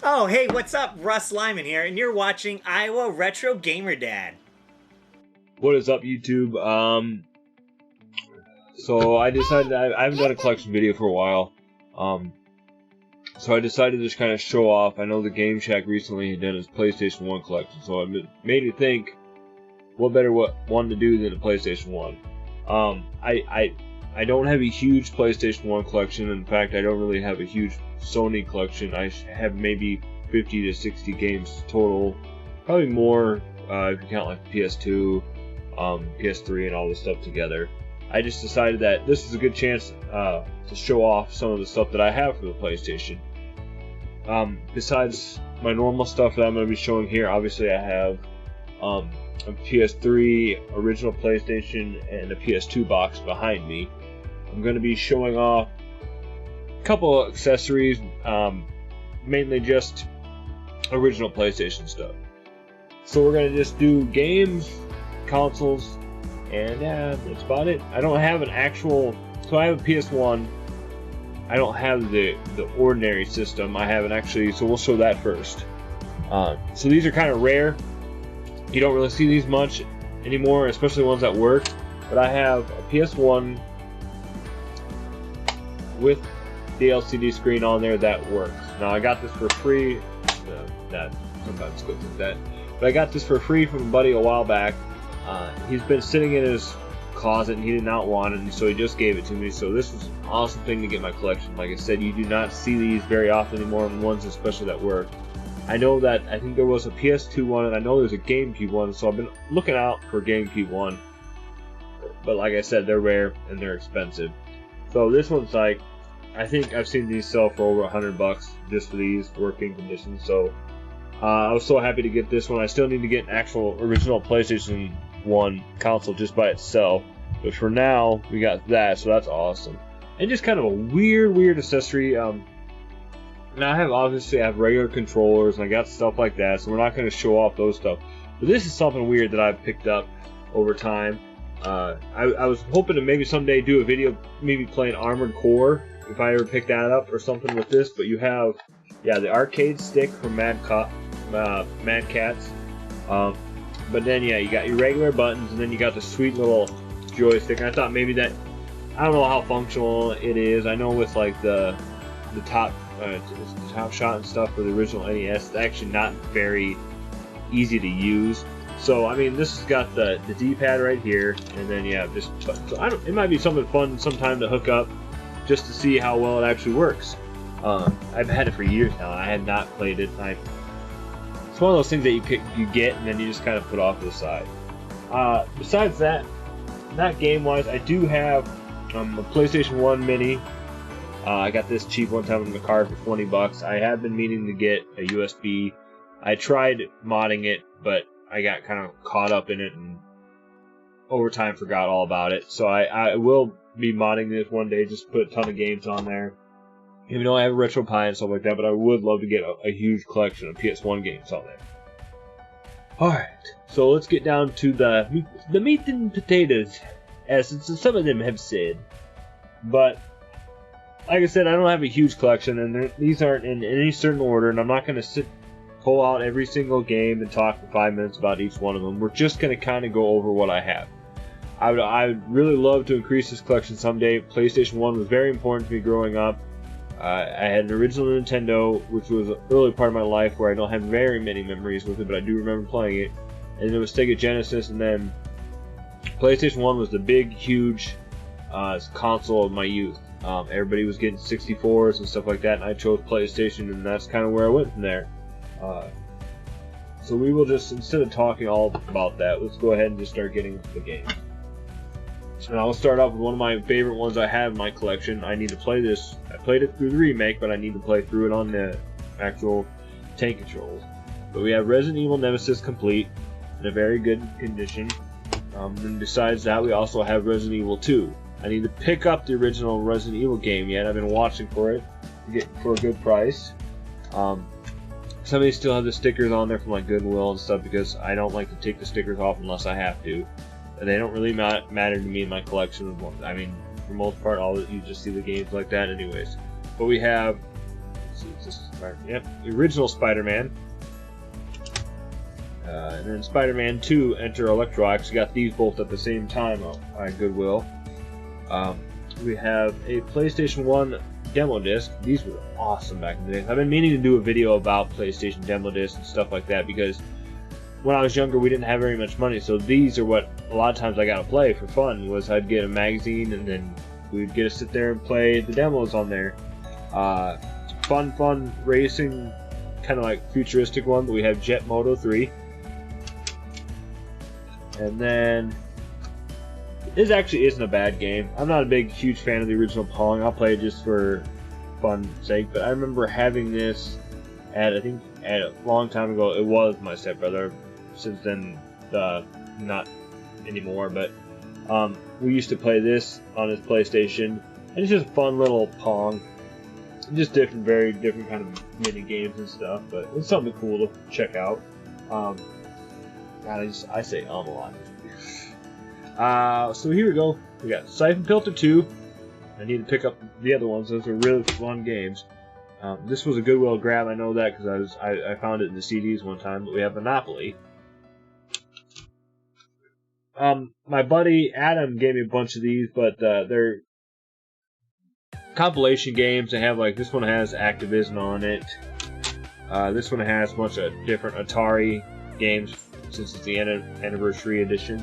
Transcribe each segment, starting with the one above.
Oh, hey, what's up? Russ Lyman here, and you're watching Iowa Retro Gamer Dad. What is up, YouTube? So I decided I haven't done a collection video for a while. So I decided to just kind of show off. I know the Game Shack recently had done his PlayStation 1 collection, so it made me think, what better one to do than a PlayStation 1? I don't have a huge PlayStation 1 collection. In fact, I don't really have a huge Sony collection. I have maybe 50 to 60 games total. Probably more if you count like PS2, PS3, and all this stuff together. I just decided that this is a good chance to show off some of the stuff that I have for the PlayStation. Besides my normal stuff that I'm going to be showing here, obviously I have a PS3, original PlayStation, and a PS2 box behind me. I'm going to be showing off a couple of accessories, mainly just original PlayStation stuff. So we're going to just do games, consoles, and yeah, that's about it. I don't have an actual, so I have a PS1. I don't have the ordinary system. I haven't actually, so we'll show that first. So these are kind of rare. You don't really see these much anymore, especially ones that work. But I have a PS1 with the LCD screen on there that works. Now I got this for free. That sometimes goes with that. But I got this for free from a buddy a while back. He's been sitting in his closet and he did not want it, and so he just gave it to me. So this was an awesome thing to get my collection. Like I said, you do not see these very often anymore, and ones especially that work. I know that I think there was a PS2 one, and I know there's a GameCube one, so I've been looking out for a GameCube one. But like I said, they're rare and they're expensive. So this one's like, I think I've seen these sell for over $100 just for these working conditions. So I was so happy to get this one. I still need to get an actual original PlayStation 1 console just by itself, but for now we got that, so that's awesome. And just kind of a weird accessory. Now I have regular controllers and I got stuff like that, so we're not going to show off those stuff. But this is something weird that I've picked up over time. I was hoping to maybe someday do a video, maybe playing Armored Core, if I ever pick that up or something with this. But you have, yeah, the arcade stick from Mad Catz. But then, yeah, you got your regular buttons, and then you got the sweet little joystick. I thought maybe that, I don't know how functional it is. I know with like the top shot and stuff for the original NES, it's actually not very easy to use. So I mean, this has got the D-pad right here, and then yeah, just so it might be something fun sometime to hook up just to see how well it actually works. I've had it for years now. I had not played it. It's one of those things that you get and then you just kind of put off to the side. Besides that, not game-wise, I do have a PlayStation 1 Mini. I got this cheap one time in the car for $20. I have been meaning to get a USB. I tried modding it, but I got kind of caught up in it and over time forgot all about it. So I will be modding this one day, just put a ton of games on there. Even though I have a RetroPie and stuff like that, but I would love to get a huge collection of PS1 games on there. Alright, so let's get down to the meat and potatoes, as some of them have said. But, like I said, I don't have a huge collection, and these aren't in any certain order, and I'm not going to pull out every single game and talk for 5 minutes about each one of them. We're just going to kind of go over what I have. I would really love to increase this collection someday. PlayStation 1 was very important to me growing up. I had an original Nintendo, which was an early part of my life where I don't have very many memories with it, but I do remember playing it. And then it was Sega Genesis, and then PlayStation 1 was the big, huge console of my youth. Everybody was getting 64s and stuff like that, and I chose PlayStation, and that's kind of where I went from there. So we will just, instead of talking all about that, let's go ahead and just start getting into the game. And I'll start off with one of my favorite ones I have in my collection. I need to play this. I played it through the remake, but I need to play through it on the actual tank controls. But we have Resident Evil Nemesis complete in a very good condition. And besides that, we also have Resident Evil 2. I need to pick up the original Resident Evil game yet. I've been watching for it to get for a good price. Some of these still have the stickers on there from like Goodwill and stuff because I don't like to take the stickers off unless I have to. They don't really matter to me in my collection. I mean, for the most part, you just see the games like that anyways. But we have Let's see, is this Spider-Man? Yep, the original Spider-Man. And then Spider-Man 2, Enter Electro. I actually got these both at the same time at Goodwill. We have a PlayStation 1 demo disc. These were awesome back in the day. I've been meaning to do a video about PlayStation demo discs and stuff like that because when I was younger we didn't have very much money, so these are what a lot of times I got to play for fun. Was I'd get a magazine and then we'd get to sit there and play the demos on there. Fun racing, kind of like futuristic one, but we have Jet Moto 3. And then this actually isn't a bad game. I'm not a huge fan of the original Pong. I'll play it just for fun sake, but I remember having this at a long time ago. It was my stepbrother. Since then, not anymore, but we used to play this on his PlayStation, and it's just a fun little Pong. Just very different kind of mini games and stuff, but it's something cool to check out. God, I say a lot. So here we go. We got Siphon Filter 2. I need to pick up the other ones. Those are really fun games. This was a Goodwill grab. I know that because I found it in the CDs one time. But we have Monopoly. My buddy Adam gave me a bunch of these, but they're compilation games. They have this one has Activision on it. This one has a bunch of different Atari games since it's the anniversary edition.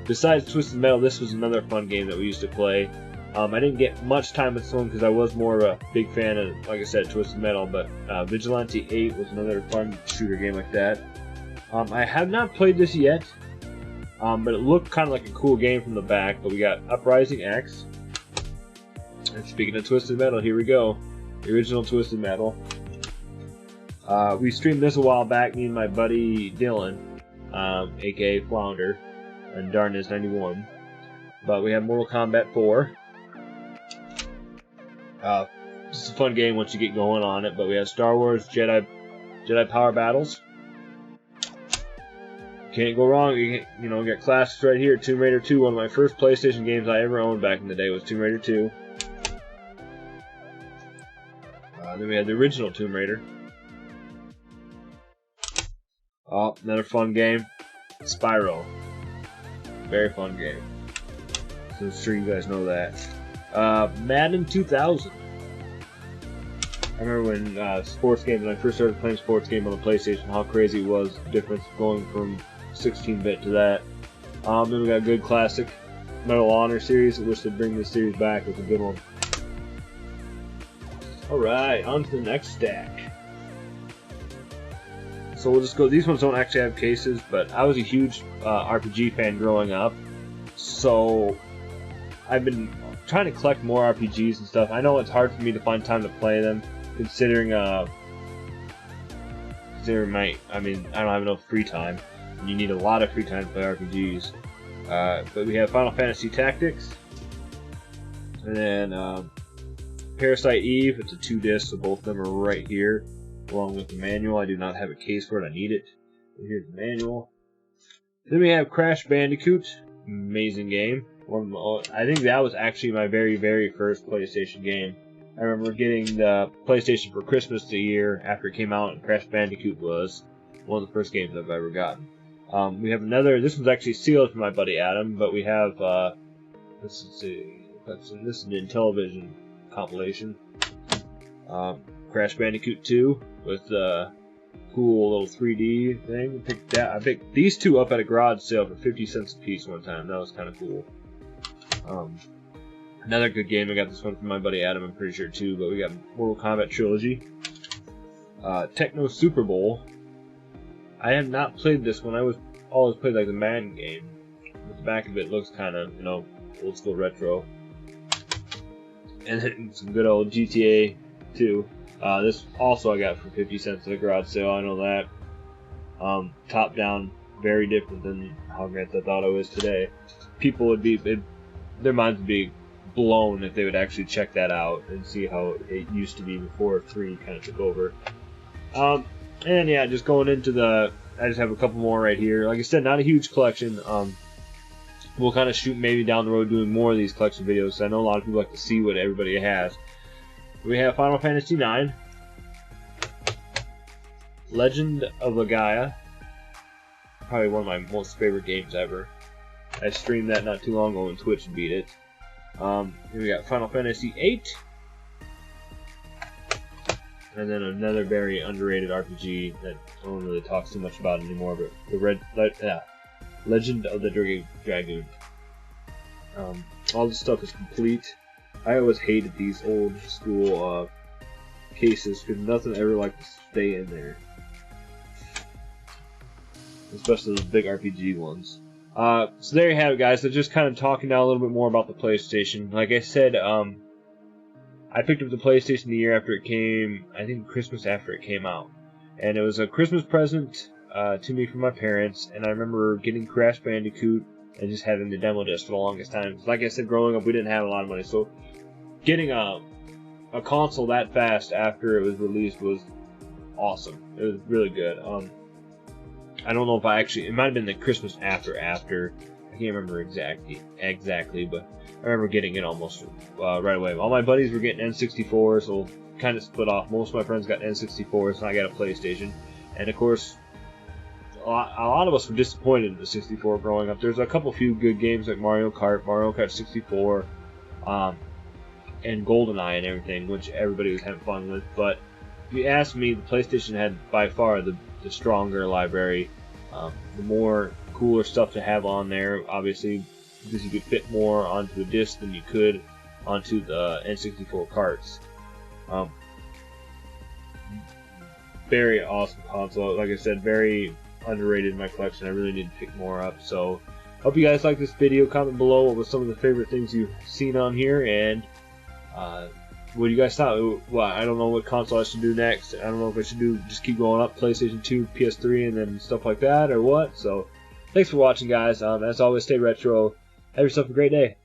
Besides Twisted Metal, this was another fun game that we used to play. I didn't get much time with this one because I was more of a big fan of, like I said, Twisted Metal, but Vigilante 8 was another fun shooter game like that. I have not played this yet, but it looked kind of like a cool game from the back. But we got Uprising X. And speaking of Twisted Metal, here we go. The original Twisted Metal. We streamed this a while back, me and my buddy Dylan, aka Flounder, and Darkness 91. But we have Mortal Kombat 4. It's a fun game once you get going on it. But we have Star Wars Jedi Power Battles. Can't go wrong. You got classics right here. Tomb Raider 2, one of my first PlayStation games I ever owned back in the day was Tomb Raider 2. Then we had the original Tomb Raider. Oh, another fun game. Spyro. Very fun game. So I'm sure you guys know that. Madden 2000. I remember when sports games, when I first started playing sports games on the PlayStation, how crazy it was, the difference going from 16-bit to that. Then we got a good classic Medal of Honor series. I wish they'd bring this series back. It's a good one. Alright, on to the next stack. So we'll just go. These ones don't actually have cases, but I was a huge RPG fan growing up. So I've been trying to collect more RPGs and stuff. I know it's hard for me to find time to play them, considering I don't have enough free time. You need a lot of free time to play RPGs. But we have Final Fantasy Tactics, and then Parasite Eve. It's a 2-disc, so both of them are right here, along with the manual. I do not have a case for it. I need it. Here's the manual. Then we have Crash Bandicoot. Amazing game. I think that was actually my very, very first PlayStation game. I remember getting the PlayStation for Christmas the year after it came out, and Crash Bandicoot was one of the first games I've ever gotten. We have another. This one's actually sealed from my buddy Adam, but we have this is an Intellivision compilation. Crash Bandicoot 2 with the cool little 3D thing. I picked these two up at a garage sale for 50 cents a piece one time. That was kind of cool. Another good game. I got this one from my buddy Adam, I'm pretty sure too. But we got Mortal Kombat Trilogy, Techno Super Bowl. I have not played this one. I always played like the Madden game. The back of it looks kind of, old school retro. And then some good old GTA 2. This also I got for 50 cents at a garage sale. I know that. Top down, very different than how Grand Theft Auto is today. People would be, their minds would be blown if they would actually check that out and see how it used to be before 3 kind of took over. And yeah, just going into I just have a couple more right here. Like I said, not a huge collection. We'll kind of shoot maybe down the road doing more of these collection videos. I know a lot of people like to see what everybody has. We have Final Fantasy IX, Legend of Gaia, probably one of my most favorite games ever. I streamed that not too long ago on Twitch and beat it. Here we got Final Fantasy VIII, and then another very underrated RPG that no one really talks too much about anymore, but the Legend of the Dragoon. All this stuff is complete. I always hated these old school cases because nothing ever liked to stay in there, especially those big RPG ones. So there you have it, guys. So just kind of talking now a little bit more about the PlayStation. Like I said, I picked up the PlayStation the year after it came, I think Christmas after it came out. And it was a Christmas present to me from my parents, and I remember getting Crash Bandicoot and just having the demo disc for the longest time. Like I said, growing up, we didn't have a lot of money, so getting a console that fast after it was released was awesome. It was really good. I don't know if it might have been the Christmas after. I can't remember exactly, but I remember getting it almost right away. All my buddies were getting N64, so kind of split off. Most of my friends got N64s, and I got a PlayStation. And of course, a lot of us were disappointed in the 64 growing up. There's a few good games like Mario Kart 64, and GoldenEye and everything, which everybody was having fun with. But if you ask me, the PlayStation had by far the stronger library, the more cooler stuff to have on there, obviously, because you could fit more onto a disc than you could onto the N64 carts. Very awesome console. Like I said, very underrated in my collection. I really need to pick more up. So, hope you guys like this video. Comment below what was some of the favorite things you've seen on here, and what do you guys thought? Well, I don't know what console I should do next. I don't know if I should just keep going up PlayStation 2, PS3, and then stuff like that, or what. So, thanks for watching, guys. As always, stay retro. Have yourself a great day.